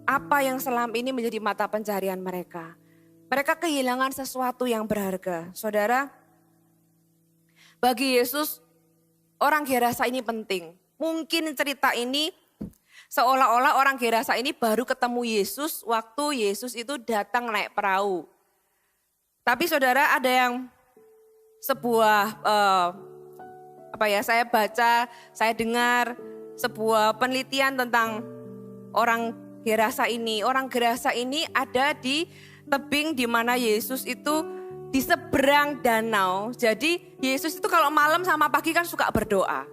apa yang selama ini menjadi mata pencarian mereka. Mereka kehilangan sesuatu yang berharga. Saudara, bagi Yesus orang Gerasa ini penting. Mungkin cerita ini seolah-olah orang Gerasa ini baru ketemu Yesus waktu Yesus itu datang naik perahu. Tapi saudara ada yang sebuah saya baca, saya dengar sebuah penelitian tentang orang Gerasa ini. Orang Gerasa ini ada di tebing di mana Yesus itu di seberang danau. Jadi Yesus itu kalau malam sama pagi kan suka berdoa.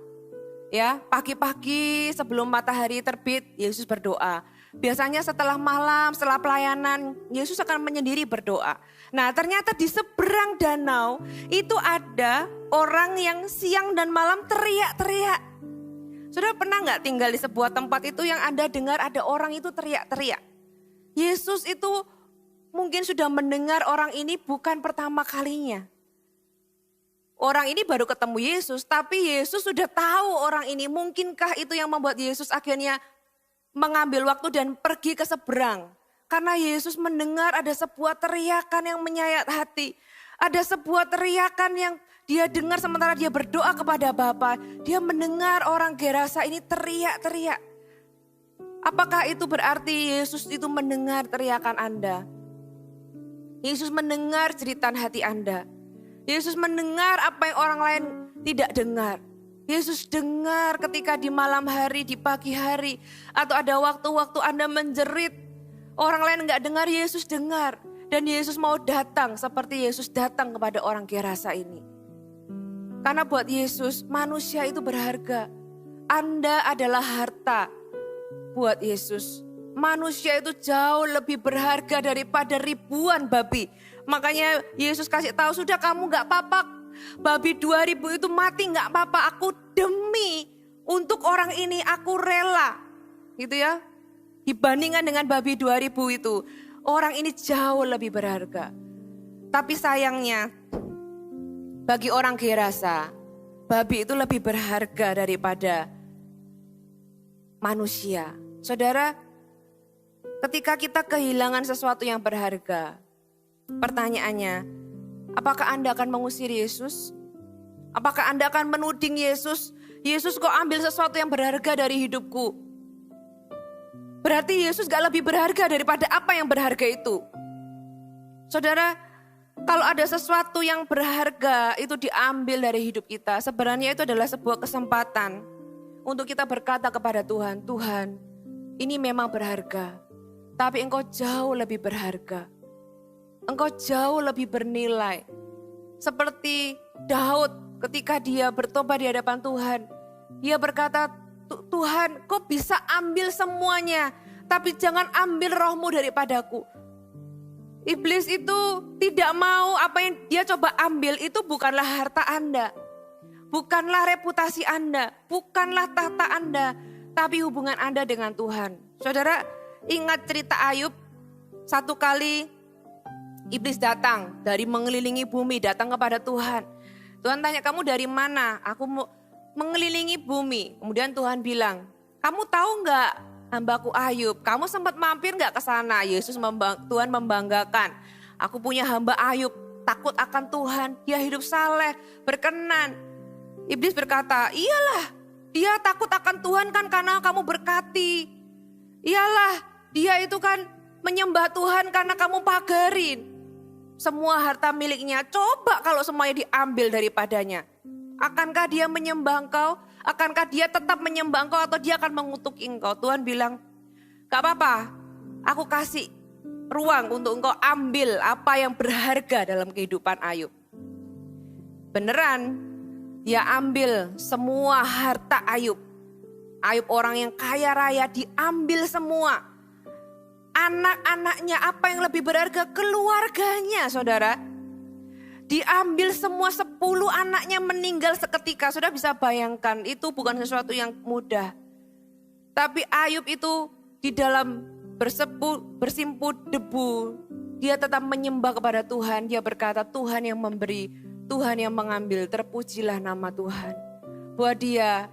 Ya, pagi-pagi sebelum matahari terbit, Yesus berdoa. Biasanya setelah malam, setelah pelayanan, Yesus akan menyendiri berdoa. Nah, ternyata di seberang danau itu ada orang yang siang dan malam teriak-teriak. Saudara pernah nggak tinggal di sebuah tempat itu yang Anda dengar ada orang itu teriak-teriak? Yesus itu mungkin sudah mendengar orang ini bukan pertama kalinya. Orang ini baru ketemu Yesus, tapi Yesus sudah tahu orang ini. Mungkinkah itu yang membuat Yesus akhirnya mengambil waktu dan pergi ke seberang? Karena Yesus mendengar ada sebuah teriakan yang menyayat hati. Ada sebuah teriakan yang dia dengar sementara dia berdoa kepada Bapa. Dia mendengar orang Gerasa ini teriak-teriak. Apakah itu berarti Yesus itu mendengar teriakan Anda? Yesus mendengar jeritan hati Anda. Yesus mendengar apa yang orang lain tidak dengar. Yesus dengar ketika di malam hari, di pagi hari, atau ada waktu-waktu Anda menjerit. Orang lain enggak dengar, Yesus dengar. Dan Yesus mau datang seperti Yesus datang kepada orang Gerasa ini. Karena buat Yesus manusia itu berharga. Anda adalah harta buat Yesus. Manusia itu jauh lebih berharga daripada ribuan babi. Makanya Yesus kasih tahu, sudah kamu gak apa-apa. Babi 2000 itu mati gak apa-apa. Aku demi untuk orang ini aku rela. Gitu ya. Dibandingkan dengan babi 2000 itu. Orang ini jauh lebih berharga. Tapi sayangnya bagi orang Gerasa, babi itu lebih berharga daripada manusia. Saudara, ketika kita kehilangan sesuatu yang berharga, pertanyaannya, apakah Anda akan mengusir Yesus? Apakah Anda akan menuding Yesus? Yesus kok ambil sesuatu yang berharga dari hidupku? Berarti Yesus gak lebih berharga daripada apa yang berharga itu. Saudara, kalau ada sesuatu yang berharga itu diambil dari hidup kita, sebenarnya itu adalah sebuah kesempatan untuk kita berkata kepada Tuhan, Tuhan, ini memang berharga, tapi Engkau jauh lebih berharga. Engkau jauh lebih bernilai. Seperti Daud ketika dia bertobat di hadapan Tuhan. Dia berkata, Tuhan kau bisa ambil semuanya, tapi jangan ambil rohmu daripadaku. Iblis itu tidak mau apa yang dia coba ambil itu bukanlah harta Anda. Bukanlah reputasi Anda, bukanlah tahta Anda, tapi hubungan Anda dengan Tuhan. Saudara ingat cerita Ayub, satu kali iblis datang dari mengelilingi bumi, datang kepada Tuhan. Tuhan tanya, kamu dari mana? Aku mau mengelilingi bumi. Kemudian Tuhan bilang, kamu tahu nggak hambaku Ayub? Kamu sempat mampir nggak ke sana? Tuhan membanggakan. Aku punya hamba Ayub, takut akan Tuhan, dia hidup saleh, berkenan. Iblis berkata, iyalah, dia takut akan Tuhan kan karena kamu berkati. Iyalah, dia itu kan menyembah Tuhan karena kamu pagarin. Semua harta miliknya, coba kalau semuanya diambil daripadanya. Akankah dia menyembah engkau? Akankah dia tetap menyembah engkau atau dia akan mengutuk engkau? Tuhan bilang, gak apa-apa, aku kasih ruang untuk engkau ambil apa yang berharga dalam kehidupan Ayub. Beneran, dia ambil semua harta Ayub. Ayub orang yang kaya raya diambil semua. Anak-anaknya apa yang lebih berharga? Keluarganya, saudara. Diambil semua 10 anaknya meninggal seketika. Saudara bisa bayangkan itu bukan sesuatu yang mudah. Tapi Ayub itu di dalam bersimpu debu. Dia tetap menyembah kepada Tuhan. Dia berkata Tuhan yang memberi, Tuhan yang mengambil. Terpujilah nama Tuhan. Buat dia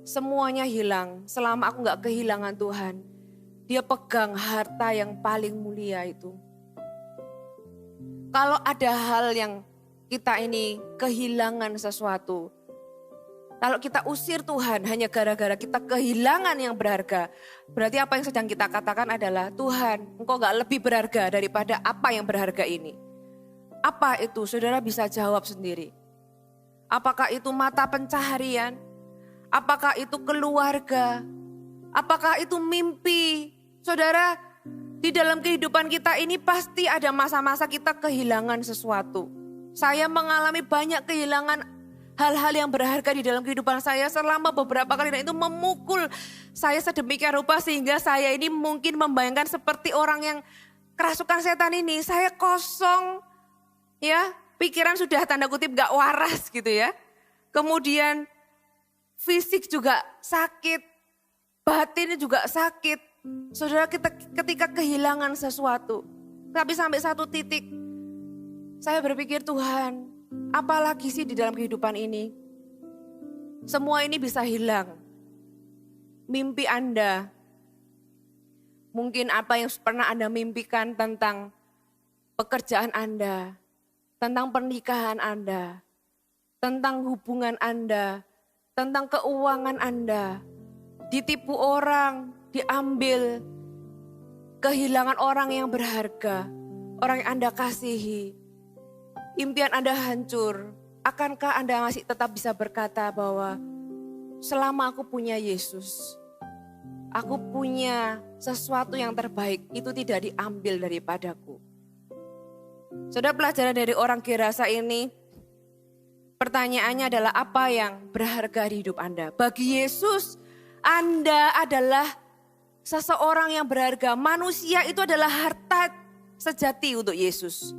semuanya hilang selama aku gak kehilangan Tuhan. Dia pegang harta yang paling mulia itu. Kalau ada hal yang kita ini kehilangan sesuatu. Kalau kita usir Tuhan hanya gara-gara kita kehilangan yang berharga. Berarti apa yang sedang kita katakan adalah, Tuhan, Engkau gak lebih berharga daripada apa yang berharga ini. Apa itu? Saudara bisa jawab sendiri. Apakah itu mata pencaharian? Apakah itu keluarga? Apakah itu mimpi? Saudara, di dalam kehidupan kita ini pasti ada masa-masa kita kehilangan sesuatu. Saya mengalami banyak kehilangan hal-hal yang berharga di dalam kehidupan saya selama beberapa kali, dan itu memukul saya sedemikian rupa sehingga saya ini mungkin membayangkan seperti orang yang kerasukan setan ini. Saya kosong, ya, pikiran sudah tanda kutip gak waras gitu ya. Kemudian fisik juga sakit, batin juga sakit. Saudara, kita ketika kehilangan sesuatu, tapi sampai satu titik saya berpikir, Tuhan, apalagi sih di dalam kehidupan ini? Semua ini bisa hilang. Mimpi Anda, mungkin apa yang pernah Anda mimpikan tentang pekerjaan Anda, tentang pernikahan Anda, tentang hubungan Anda, tentang keuangan Anda, ditipu orang, diambil, kehilangan orang yang berharga, orang yang Anda kasihi. Impian Anda hancur, akankah Anda masih tetap bisa berkata bahwa selama aku punya Yesus, aku punya sesuatu yang terbaik, itu tidak diambil daripadaku. Saudara, pelajaran dari orang Gerasa ini, pertanyaannya adalah apa yang berharga di hidup Anda? Bagi Yesus, Anda adalah seseorang yang berharga. Manusia itu adalah harta sejati untuk Yesus.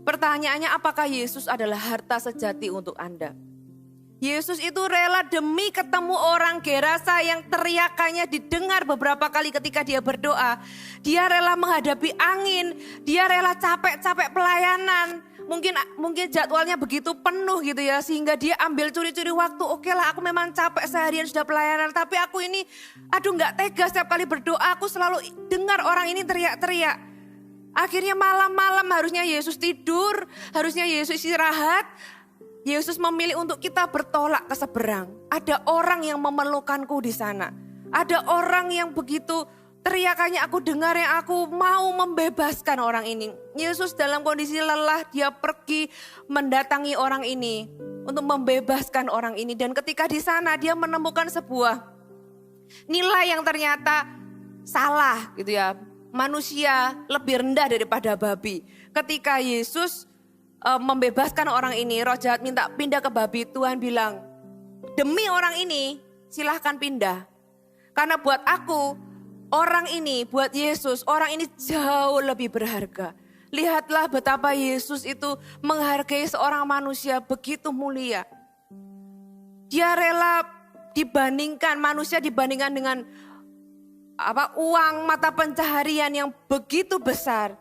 Pertanyaannya, apakah Yesus adalah harta sejati untuk Anda? Yesus itu rela demi ketemu orang Gerasa yang teriakannya didengar beberapa kali ketika dia berdoa. Dia rela menghadapi angin, dia rela capek-capek pelayanan. Mungkin jadwalnya begitu penuh gitu ya, sehingga dia ambil curi-curi waktu. Oke lah, aku memang capek seharian sudah pelayanan, tapi aku ini gak tega setiap kali berdoa, aku selalu dengar orang ini teriak-teriak. Akhirnya malam-malam harusnya Yesus tidur, harusnya Yesus istirahat. Yesus memilih untuk kita bertolak ke seberang. Ada orang yang memerlukanku di sana. Ada orang yang begitu teriakannya aku dengar, yang aku mau membebaskan orang ini. Yesus dalam kondisi lelah, dia pergi mendatangi orang ini untuk membebaskan orang ini. Dan ketika di sana dia menemukan sebuah nilai yang ternyata salah gitu ya. Manusia lebih rendah daripada babi. Ketika Yesus membebaskan orang ini, roh jahat minta pindah ke babi. Tuhan bilang, demi orang ini silahkan pindah. Karena buat aku, orang ini, buat Yesus, orang ini jauh lebih berharga. Lihatlah betapa Yesus itu menghargai seorang manusia begitu mulia. Dia rela manusia dibandingkan dengan uang mata pencaharian yang begitu besar.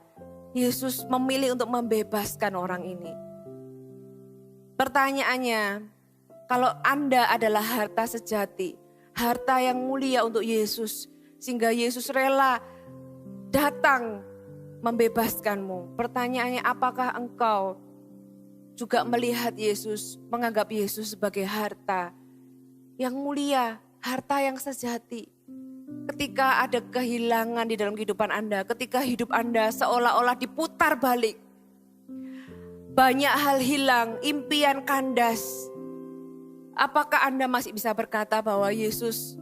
Yesus memilih untuk membebaskan orang ini. Pertanyaannya, kalau Anda adalah harta sejati, harta yang mulia untuk Yesus, sehingga Yesus rela datang membebaskanmu. Pertanyaannya, apakah engkau juga melihat Yesus, menganggap Yesus sebagai harta yang mulia, harta yang sejati? Ketika ada kehilangan di dalam kehidupan Anda, ketika hidup Anda seolah-olah diputar balik, banyak hal hilang, impian kandas, apakah Anda masih bisa berkata bahwa Yesus,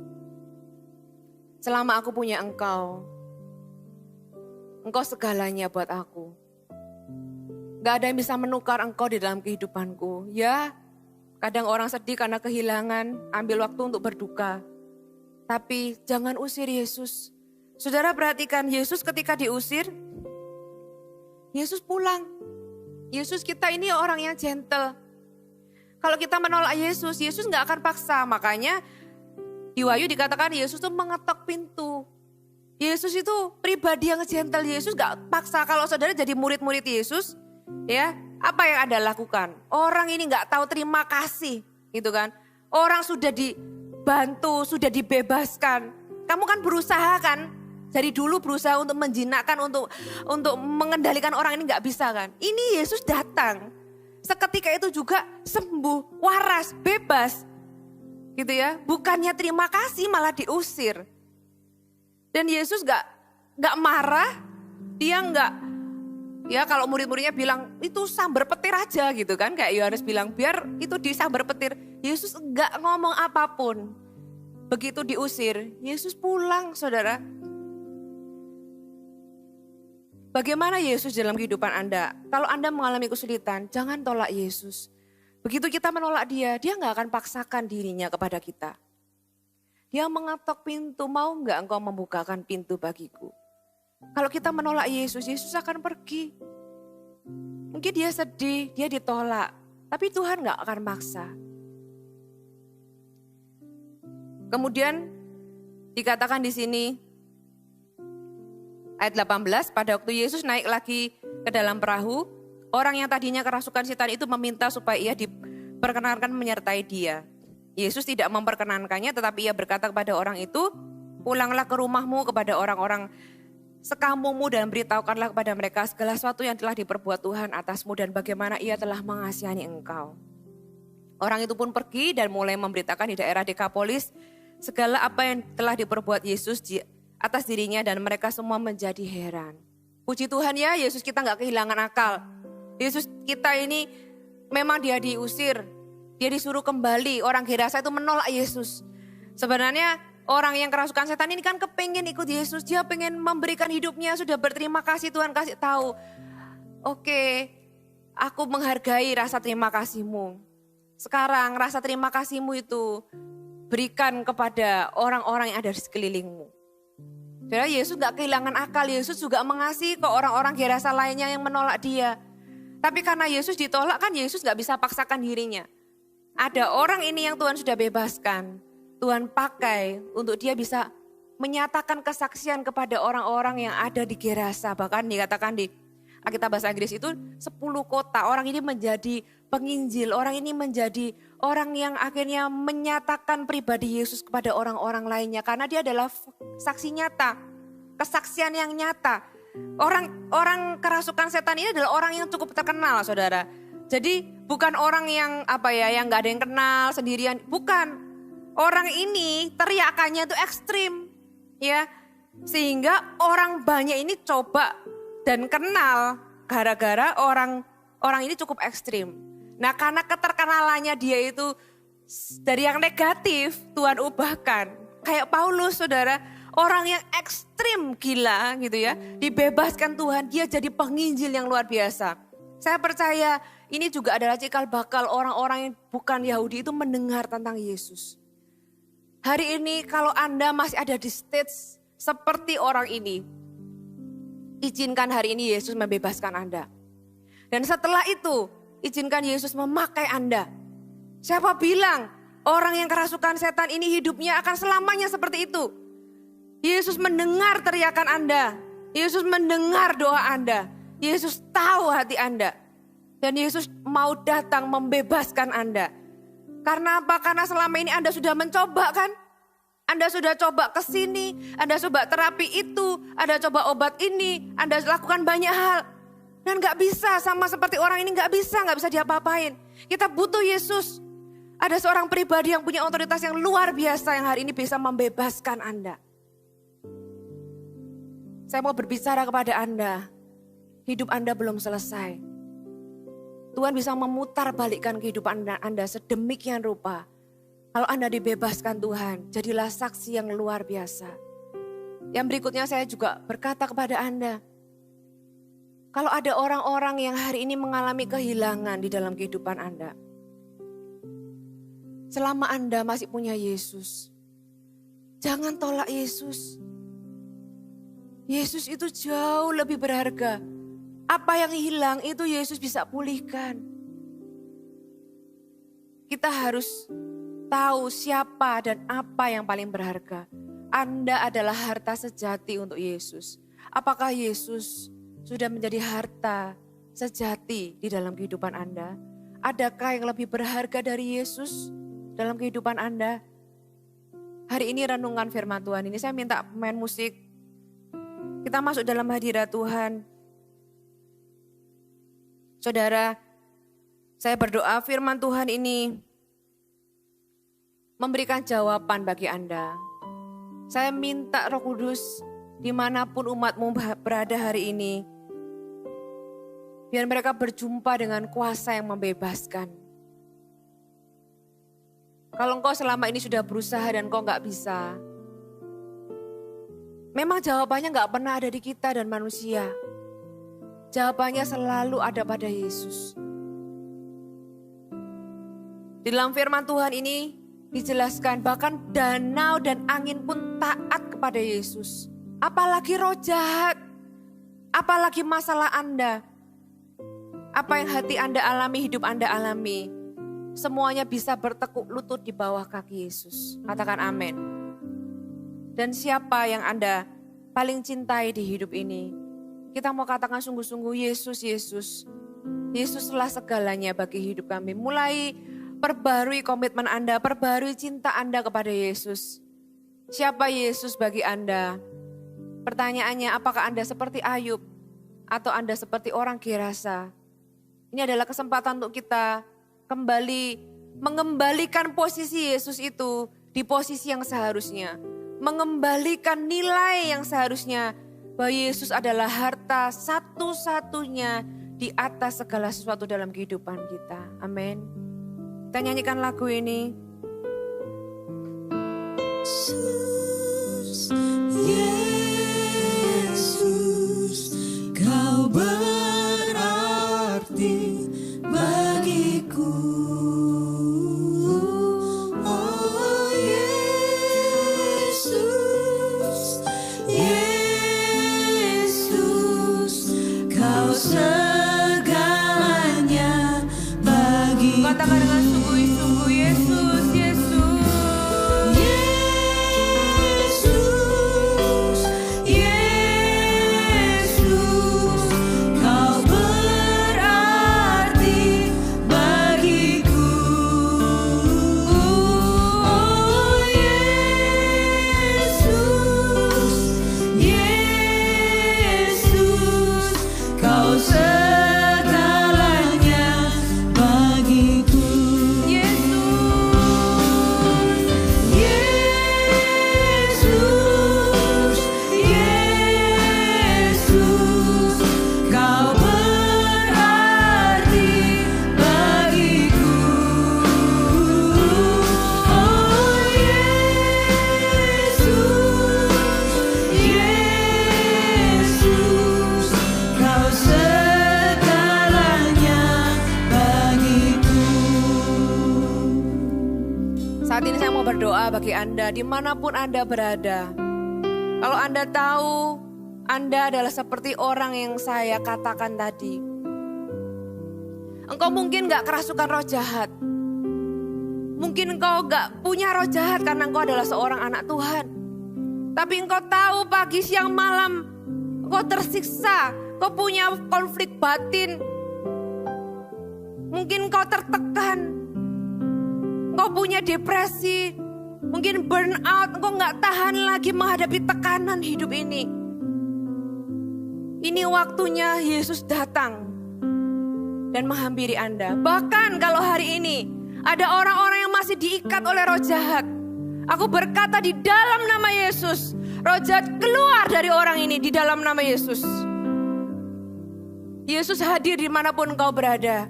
selama aku punya Engkau segalanya buat aku. Gak ada yang bisa menukar Engkau di dalam kehidupanku. Ya, kadang orang sedih karena kehilangan, ambil waktu untuk berduka. Tapi jangan usir Yesus. Saudara perhatikan, Yesus ketika diusir, Yesus pulang. Yesus kita ini orang yang gentle. Kalau kita menolak Yesus, Yesus gak akan paksa. Makanya di Wahyu dikatakan Yesus itu mengetok pintu. Yesus itu pribadi yang gentle. Yesus gak paksa. Kalau saudara jadi murid-murid Yesus, ya, apa yang Anda lakukan? Orang ini gak tahu terima kasih, gitu kan? Orang sudah dibantu, sudah dibebaskan. Kamu kan berusaha kan? Dari dulu berusaha untuk menjinakkan, untuk mengendalikan orang ini gak bisa kan? Ini Yesus datang. Seketika itu juga sembuh, waras, bebas. Gitu ya. Bukannya terima kasih malah diusir. Dan Yesus gak marah. Dia gak, ya kalau murid-muridnya bilang itu sambar petir aja gitu kan. Kayak Yohanes bilang biar itu disambar petir. Yesus gak ngomong apapun. Begitu diusir, Yesus pulang saudara. Bagaimana Yesus dalam kehidupan Anda? Kalau Anda mengalami kesulitan, jangan tolak Yesus. Begitu kita menolak dia nggak akan paksakan dirinya kepada kita. Dia mengetok pintu, mau nggak engkau membukakan pintu bagiku? Kalau kita menolak Yesus, Yesus akan pergi. Mungkin dia sedih, dia ditolak. Tapi Tuhan nggak akan maksa. Kemudian dikatakan di sini, ayat 18, pada waktu Yesus naik lagi ke dalam perahu, orang yang tadinya kerasukan setan itu meminta supaya ia diperkenankan menyertai dia. Yesus tidak memperkenankannya, tetapi ia berkata kepada orang itu, pulanglah ke rumahmu kepada orang-orang sekampungmu dan beritahukanlah kepada mereka segala sesuatu yang telah diperbuat Tuhan atasmu dan bagaimana ia telah mengasihani engkau. Orang itu pun pergi dan mulai memberitakan di daerah Dekapolis segala apa yang telah diperbuat Yesus di atas dirinya dan mereka semua menjadi heran. Puji Tuhan ya, Yesus kita gak kehilangan akal. Yesus kita ini memang dia diusir, dia disuruh kembali. Orang Gerasa itu menolak Yesus. Sebenarnya orang yang kerasukan setan ini kan kepengen ikut Yesus. Dia pengen memberikan hidupnya, sudah berterima kasih, Tuhan kasih tahu. Oke, aku menghargai rasa terima kasihmu. Sekarang rasa terima kasihmu itu berikan kepada orang-orang yang ada di sekelilingmu. Jadi Yesus gak kehilangan akal, Yesus juga mengasihi ke orang-orang Gerasa lainnya yang menolak dia. Tapi karena Yesus ditolak kan Yesus gak bisa paksakan dirinya. Ada orang ini yang Tuhan sudah bebaskan. Tuhan pakai untuk dia bisa menyatakan kesaksian kepada orang-orang yang ada di Gerasa. Bahkan dikatakan di Alkitab bahasa Inggris itu 10 kota. Orang ini menjadi penginjil. Orang ini menjadi orang yang akhirnya menyatakan pribadi Yesus kepada orang-orang lainnya. Karena dia adalah saksi nyata. Kesaksian yang nyata. Orang kerasukan setan ini adalah orang yang cukup terkenal, saudara. Jadi bukan orang yang yang gak ada yang kenal sendirian. Bukan. Orang ini teriakannya itu ekstrim. Ya. Sehingga orang banyak ini coba dan kenal gara-gara orang ini cukup ekstrim. Nah karena keterkenalannya dia itu dari yang negatif Tuhan ubahkan. Kayak Paulus saudara, orang yang ekstrim gila gitu ya. Dibebaskan Tuhan, dia jadi penginjil yang luar biasa. Saya percaya ini juga adalah cikal bakal orang-orang yang bukan Yahudi itu mendengar tentang Yesus. Hari ini kalau Anda masih ada di stage seperti orang ini, izinkan hari ini Yesus membebaskan Anda. Dan setelah itu, izinkan Yesus memakai Anda. Siapa bilang orang yang kerasukan setan ini hidupnya akan selamanya seperti itu? Yesus mendengar teriakan Anda. Yesus mendengar doa Anda. Yesus tahu hati Anda. Dan Yesus mau datang membebaskan Anda. Karena apa? Karena selama ini Anda sudah mencoba kan? Anda sudah coba ke sini, Anda coba terapi itu, Anda coba obat ini, Anda lakukan banyak hal. Dan gak bisa, sama seperti orang ini gak bisa diapa-apain. Kita butuh Yesus. Ada seorang pribadi yang punya otoritas yang luar biasa yang hari ini bisa membebaskan Anda. Saya mau berbicara kepada Anda, hidup Anda belum selesai. Tuhan bisa memutar balikkan kehidupan Anda sedemikian rupa. Kalau Anda dibebaskan Tuhan, jadilah saksi yang luar biasa. Yang berikutnya saya juga berkata kepada Anda, kalau ada orang-orang yang hari ini mengalami kehilangan di dalam kehidupan Anda, selama Anda masih punya Yesus, jangan tolak Yesus. Yesus itu jauh lebih berharga. Apa yang hilang itu Yesus bisa pulihkan. Kita harus tahu siapa dan apa yang paling berharga. Anda adalah harta sejati untuk Yesus. Apakah Yesus sudah menjadi harta sejati di dalam kehidupan Anda? Adakah yang lebih berharga dari Yesus dalam kehidupan Anda? Hari ini renungan firman Tuhan ini saya minta pemain musik. Kita masuk dalam hadirat Tuhan. Saudara, saya berdoa firman Tuhan ini memberikan jawaban bagi Anda. Saya minta Roh Kudus dimanapun umatmu berada hari ini, biar mereka berjumpa dengan kuasa yang membebaskan. Kalau engkau selama ini sudah berusaha dan engkau gak bisa, memang jawabannya gak pernah ada di kita dan manusia. Jawabannya selalu ada pada Yesus. Di dalam firman Tuhan ini dijelaskan bahkan danau dan angin pun taat kepada Yesus. Apalagi roh jahat, apalagi masalah Anda. Apa yang hati Anda alami, hidup Anda alami. Semuanya bisa bertekuk lutut di bawah kaki Yesus. Katakan amin. Dan siapa yang Anda paling cintai di hidup ini? Kita mau katakan sungguh-sungguh Yesus, Yesus. Yesuslah segalanya bagi hidup kami. Mulai perbarui komitmen Anda, perbarui cinta Anda kepada Yesus. Siapa Yesus bagi Anda? Pertanyaannya, apakah Anda seperti Ayub atau Anda seperti orang Gerasa? Ini adalah kesempatan untuk kita kembali mengembalikan posisi Yesus itu di posisi yang seharusnya. Mengembalikan nilai yang seharusnya bahwa Yesus adalah harta satu-satunya di atas segala sesuatu dalam kehidupan kita. Amin. Kita nyanyikan lagu ini. Yesus, Yesus, Kau berarti bagiku. Oh Yesus, Yesus, Kau segalanya bagiku. Katakan dengan sungguh-sungguh Yesus, Yesus. Yesus, Yesus, Kau berarti bagiku. Oh Yesus, Yesus, Kau segalanya bagiku. Yesus, Yesus, Kau berarti bagiku. Oh Yesus, Yesus, Kau segalanya bagiku. Saat ini saya mau berdoa bagi Anda dimanapun Anda berada. Kalau Anda tahu Anda adalah seperti orang yang saya katakan tadi. Engkau mungkin gak kerasukan roh jahat. Mungkin engkau gak punya roh jahat karena engkau adalah seorang anak Tuhan. Tapi engkau tahu pagi siang malam engkau tersiksa. Engkau punya konflik batin. Mungkin engkau tertekan. Engkau punya depresi, mungkin burnout, engkau gak tahan lagi menghadapi tekanan hidup ini. Ini waktunya Yesus datang dan menghampiri Anda. Bahkan kalau hari ini ada orang-orang yang masih diikat oleh roh jahat. Aku berkata di dalam nama Yesus, roh jahat keluar dari orang ini di dalam nama Yesus. Yesus hadir dimanapun engkau berada.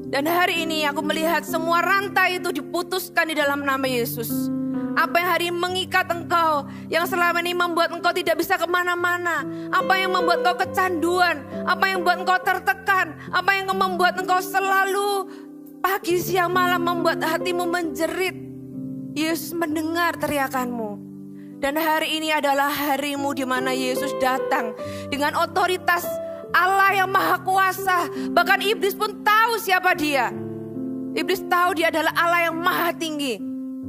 Dan hari ini aku melihat semua rantai itu diputuskan di dalam nama Yesus. Apa yang hari ini mengikat engkau, yang selama ini membuat engkau tidak bisa kemana-mana. Apa yang membuat engkau kecanduan, apa yang membuat engkau tertekan, apa yang membuat engkau selalu pagi siang malam membuat hatimu menjerit. Yesus mendengar teriakanmu. Dan hari ini adalah harimu di mana Yesus datang dengan otoritas Allah yang maha kuasa. Bahkan iblis pun tahu siapa dia. Iblis tahu dia adalah Allah yang maha tinggi.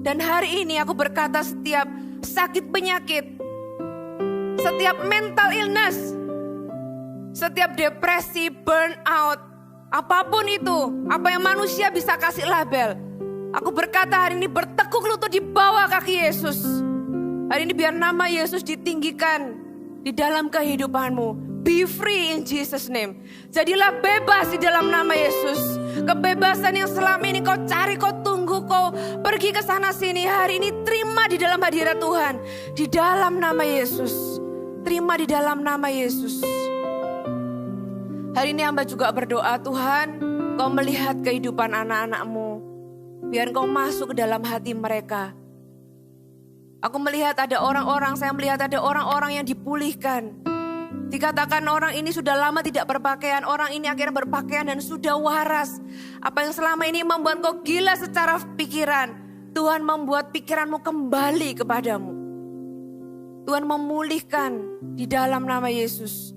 Dan hari ini aku berkata setiap sakit penyakit, setiap mental illness, setiap depresi, burnout, apapun itu, apa yang manusia bisa kasih label. Aku berkata hari ini bertekuk lutut di bawah kaki Yesus. Hari ini biar nama Yesus ditinggikan di dalam kehidupanmu. Be free in Jesus name. Jadilah bebas di dalam nama Yesus. Kebebasan yang selama ini kau cari, kau tunggu, kau pergi ke sana sini. Hari ini terima di dalam hadirat Tuhan. Di dalam nama Yesus. Terima di dalam nama Yesus. Hari ini hamba juga berdoa, Tuhan, kau melihat kehidupan anak-anakmu. Biar kau masuk ke dalam hati mereka. Aku melihat ada orang-orang, saya melihat ada orang-orang yang dipulihkan. Dikatakan orang ini sudah lama tidak berpakaian, orang ini akhirnya berpakaian dan sudah waras. Apa yang selama ini membuat kau gila secara pikiran, Tuhan membuat pikiranmu kembali kepadamu. Tuhan memulihkan di dalam nama Yesus.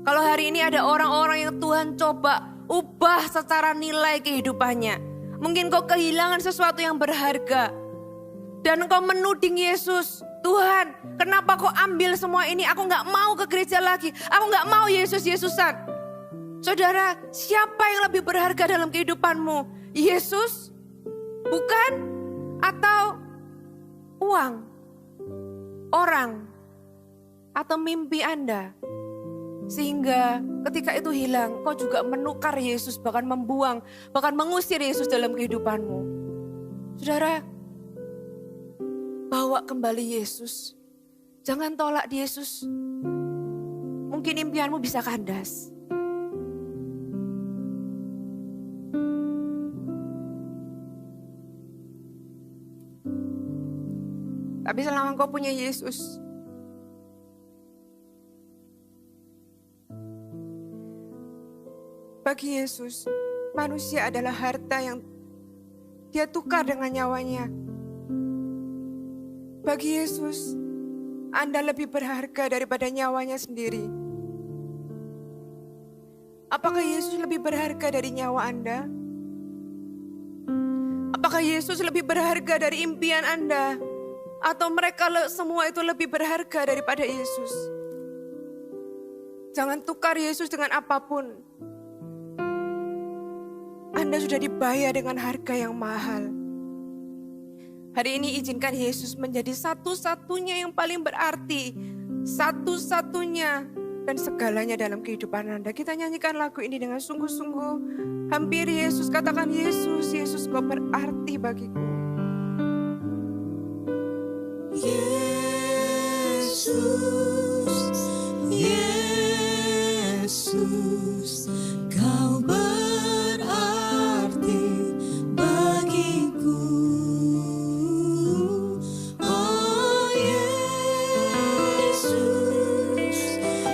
Kalau hari ini ada orang-orang yang Tuhan coba ubah secara nilai kehidupannya. Mungkin kau kehilangan sesuatu yang berharga. Dan kau menuding Yesus. Tuhan, kenapa kau ambil semua ini? Aku gak mau ke gereja lagi. Aku gak mau Yesus-Yesusan. Saudara, siapa yang lebih berharga dalam kehidupanmu? Yesus? Bukan? Atau uang? Orang? Atau mimpi Anda? Sehingga ketika itu hilang, kau juga menukar Yesus, bahkan membuang, bahkan mengusir Yesus dalam kehidupanmu. Saudara, bawa kembali Yesus. Jangan tolak Yesus. Mungkin impianmu bisa kandas. Tapi selama kau punya Yesus, bagi Yesus, manusia adalah harta yang dia tukar dengan nyawanya. Bagi Yesus, Anda lebih berharga daripada nyawanya sendiri. Apakah Yesus lebih berharga dari nyawa Anda? Apakah Yesus lebih berharga dari impian Anda? Atau mereka semua itu lebih berharga daripada Yesus? Jangan tukar Yesus dengan apapun. Anda sudah dibayar dengan harga yang mahal. Hari ini izinkan Yesus menjadi satu-satunya yang paling berarti. Satu-satunya dan segalanya dalam kehidupan Anda. Kita nyanyikan lagu ini dengan sungguh-sungguh. Hampiri Yesus, katakan Yesus, Yesus kau berarti bagiku. Yesus, Yesus, kau berarti bagiku. Oh Yesus,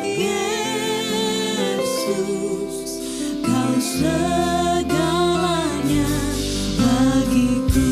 Yesus, kau segalanya bagiku.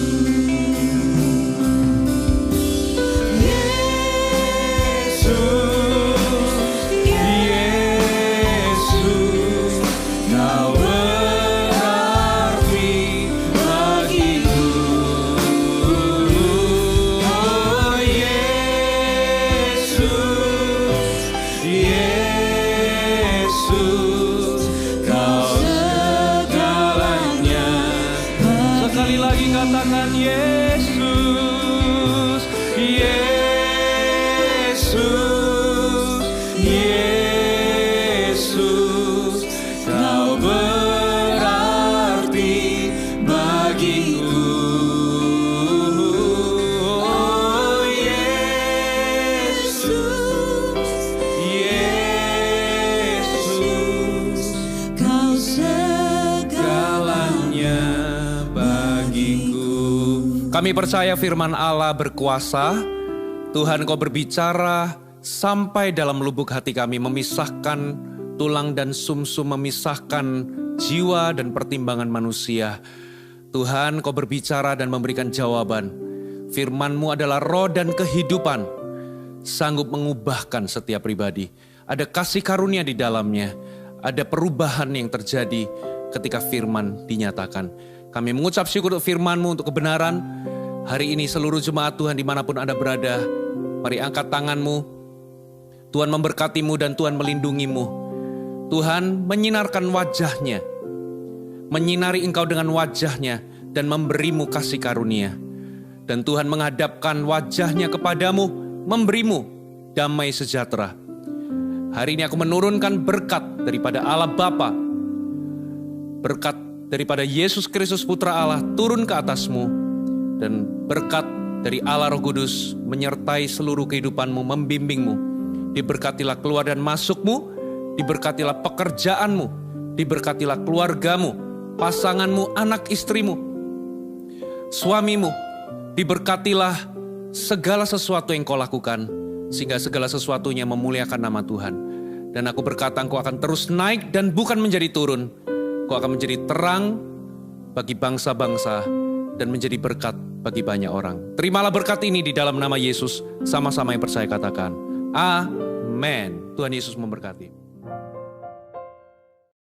Katakan Yesus, Yesus, Yesus, kau berarti bagiku. Oh Yesus, Yesus, Kau segalanya bagiku. Kami percaya firman Allah berkuasa. Tuhan kau berbicara sampai dalam lubuk hati kami, memisahkan tulang dan sumsum, memisahkan jiwa dan pertimbangan manusia. Tuhan kau berbicara dan memberikan jawaban. Firman-Mu adalah roh dan kehidupan, sanggup mengubahkan setiap pribadi. Ada kasih karunia di dalamnya, ada perubahan yang terjadi ketika firman dinyatakan. Kami mengucap syukur untuk firman-Mu, untuk kebenaran. Hari ini seluruh jemaat Tuhan dimanapun Anda berada, mari angkat tangan-Mu. Tuhan memberkati-Mu dan Tuhan melindungi-Mu. Tuhan menyinarkan wajah-Nya, menyinari engkau dengan wajah-Nya dan memberi-Mu kasih karunia. Dan Tuhan menghadapkan wajah-Nya kepadamu, memberi-Mu damai sejahtera. Hari ini aku menurunkan berkat daripada Allah Bapa, berkat daripada Yesus Kristus Putra Allah turun ke atasmu, dan berkat dari Allah Roh Kudus menyertai seluruh kehidupanmu, membimbingmu. Diberkatilah keluar dan masukmu, diberkatilah pekerjaanmu, diberkatilah keluargamu, pasanganmu, anak istrimu, suamimu. Diberkatilah segala sesuatu yang kau lakukan, sehingga segala sesuatunya memuliakan nama Tuhan. Dan aku berkata engkau akan terus naik dan bukan menjadi turun. Engkau akan menjadi terang bagi bangsa-bangsa dan menjadi berkat bagi banyak orang. Terimalah berkat ini di dalam nama Yesus. Sama-sama yang percaya katakan, Amen. Tuhan Yesus memberkati.